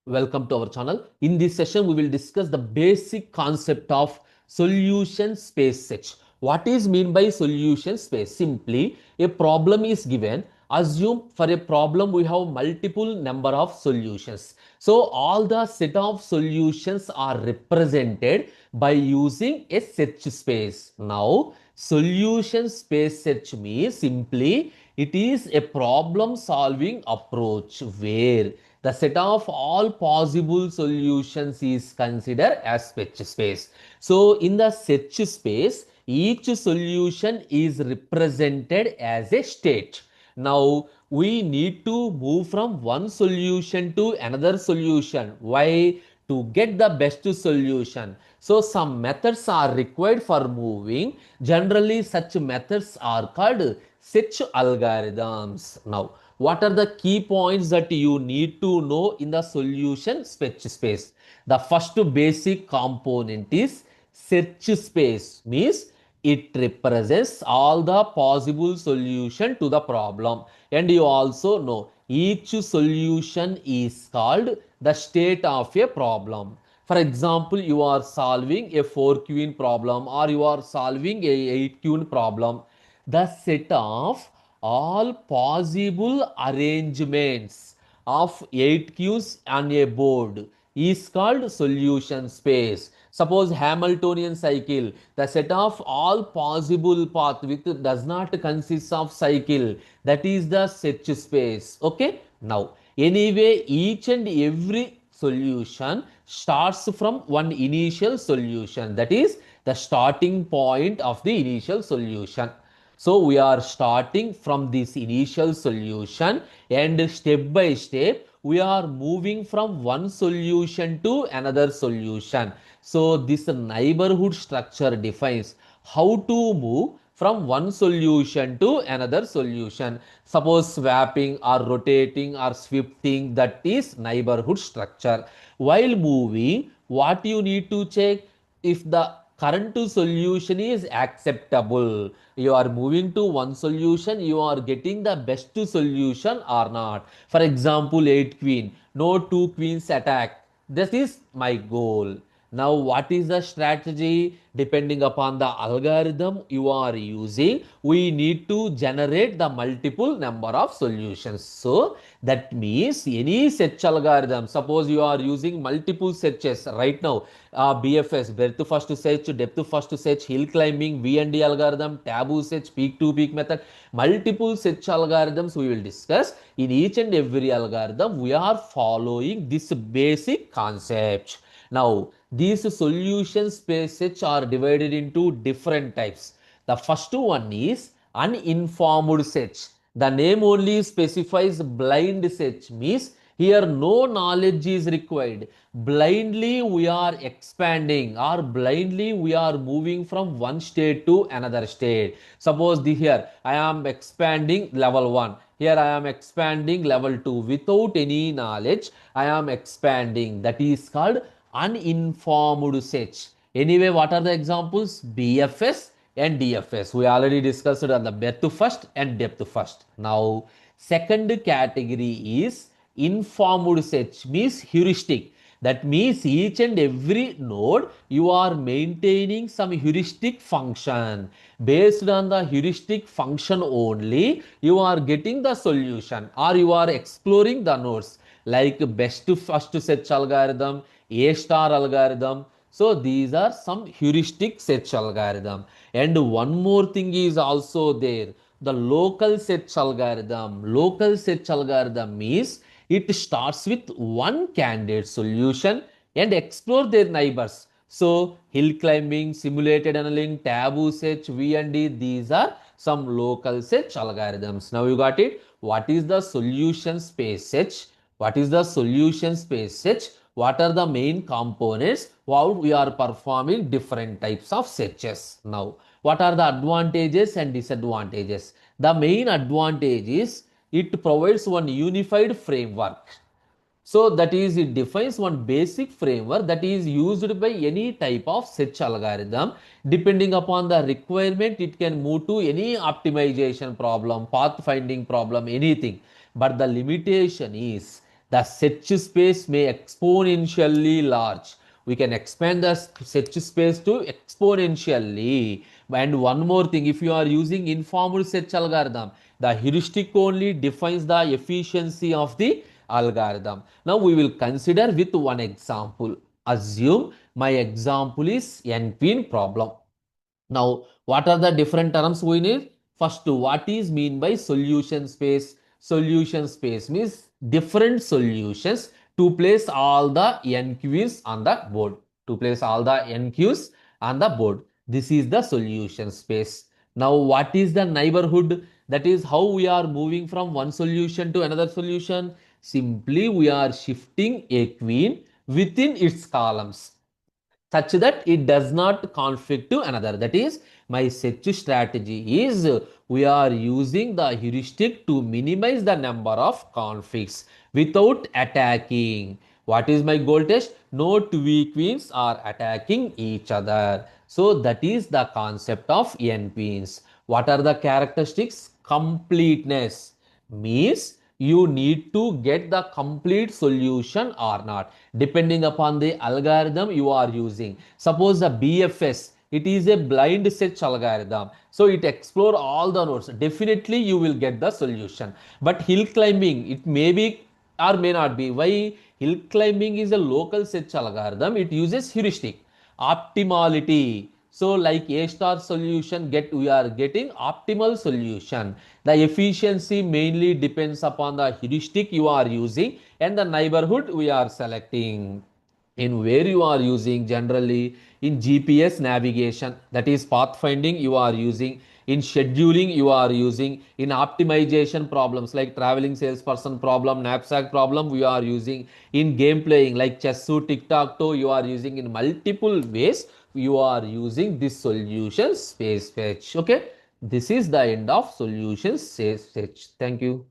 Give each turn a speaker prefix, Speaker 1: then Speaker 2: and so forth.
Speaker 1: Welcome to our channel. In this session, we will discuss the basic concept of solution space search. What is mean by solution space? Simply, a problem is given. Assume for a problem we have multiple number of solutions. So all the set of solutions are represented by using a search space. Now, solution space search means simply it is a problem solving approach where the set of all possible solutions is considered as search space. So in the search space, each solution is represented as a state. Now we need to move from one solution to another solution. Why? To get the best solution. So some methods are required for moving. Generally, such methods are called search algorithms. Now, what are the key points that you need to know in the solution search space? The first basic component is search space, means it represents all the possible solution to the problem. And you also know each solution is called the state of a problem. For example, you are solving a 4 queen problem or you are solving a 8 queen problem. The set of all possible arrangements of 8 queues on a board is called solution space. Suppose Hamiltonian cycle, the set of all possible path with does not consist of cycle, that is the search space. Okay. Now, anyway, each and every solution starts from one initial solution, that is the starting point of the initial solution. So we are starting from this initial solution and step by step we are moving from one solution to another solution. So this neighborhood structure defines how to move from one solution to another solution. Suppose swapping or rotating or shifting, that is neighborhood structure. While moving, what you need to check? If the current solution is acceptable, you are moving to one solution, you are getting the best solution or not. For example, 8 queen, no 2 queens attack. This is my goal. Now, what is the strategy? Depending upon the algorithm you are using, we need to generate the multiple number of solutions. So, that means any search algorithm, suppose you are using multiple searches right now, BFS, breadth first search, depth first search, hill climbing, VND algorithm, taboo search, peak to peak method, multiple search algorithms we will discuss. In each and every algorithm, we are following this basic concept. Now, these solution spaces are divided into different types. The first one is uninformed search. The name only specifies blind search, means here no knowledge is required. Blindly we are expanding or blindly we are moving from one state to another state. Suppose here I am expanding level 1. Here I am expanding level 2 without any knowledge. I am expanding. That is called uninformed search. Anyway, what are the examples? BFS and DFS. We already discussed on the breadth first and depth first. Now, second category is informed search, means heuristic. That means each and every node you are maintaining some heuristic function. Based on the heuristic function only, you are getting the solution or you are exploring the nodes like best first search algorithm, A star algorithm. So these are some heuristic search algorithm. And one more thing is also there. The local search algorithm. Local search algorithm means it starts with one candidate solution and explore their neighbors. So hill climbing, simulated annealing, taboo search, V&D, these are some local search algorithms. Now you got it. What is the solution space search? What is the solution space search? What are the main components? How we are performing different types of searches. Now, what are the advantages and disadvantages? The main advantage is it provides one unified framework. So that is, it defines one basic framework that is used by any type of search algorithm. Depending upon the requirement, it can move to any optimization problem, pathfinding problem, anything. But the limitation is The search space may exponentially large. We can expand the search space to exponentially. And one more thing, if you are using informed search algorithm, the heuristic only defines the efficiency of the algorithm. Now we will consider with one example. Assume my example is n-queen problem. Now, what are the different terms we need? First, what is mean by solution space? Solution space means different solutions to place all the NQs on the board. To place all the NQs on the board. This is the solution space. Now, what is the neighborhood? That is how we are moving from one solution to another solution. Simply, we are shifting a queen within its columns such that it does not conflict to another. That is, my search strategy is we are using the heuristic to minimize the number of conflicts without attacking. What is my goal test? No two queens are attacking each other. So that is the concept of n queens. What are the characteristics? Completeness means you need to get the complete solution or not depending upon the algorithm you are using. Suppose the BFS, it is a blind search algorithm, so it explore all the nodes. Definitely you will get the solution. But hill climbing, it may be or may not be. Why? Hill climbing is a local search algorithm. It uses heuristic optimality. So like A star solution, we are getting optimal solution. The efficiency mainly depends upon the heuristic you are using and the neighborhood we are selecting. In where you are using generally in GPS navigation, that is pathfinding you are using, in scheduling you are using, in optimization problems like traveling salesperson problem, knapsack problem we are using, in game playing like chess, tic tac toe you are using. In multiple ways you are using this solution space fetch. Okay, this is the end of solution space fetch. Thank you.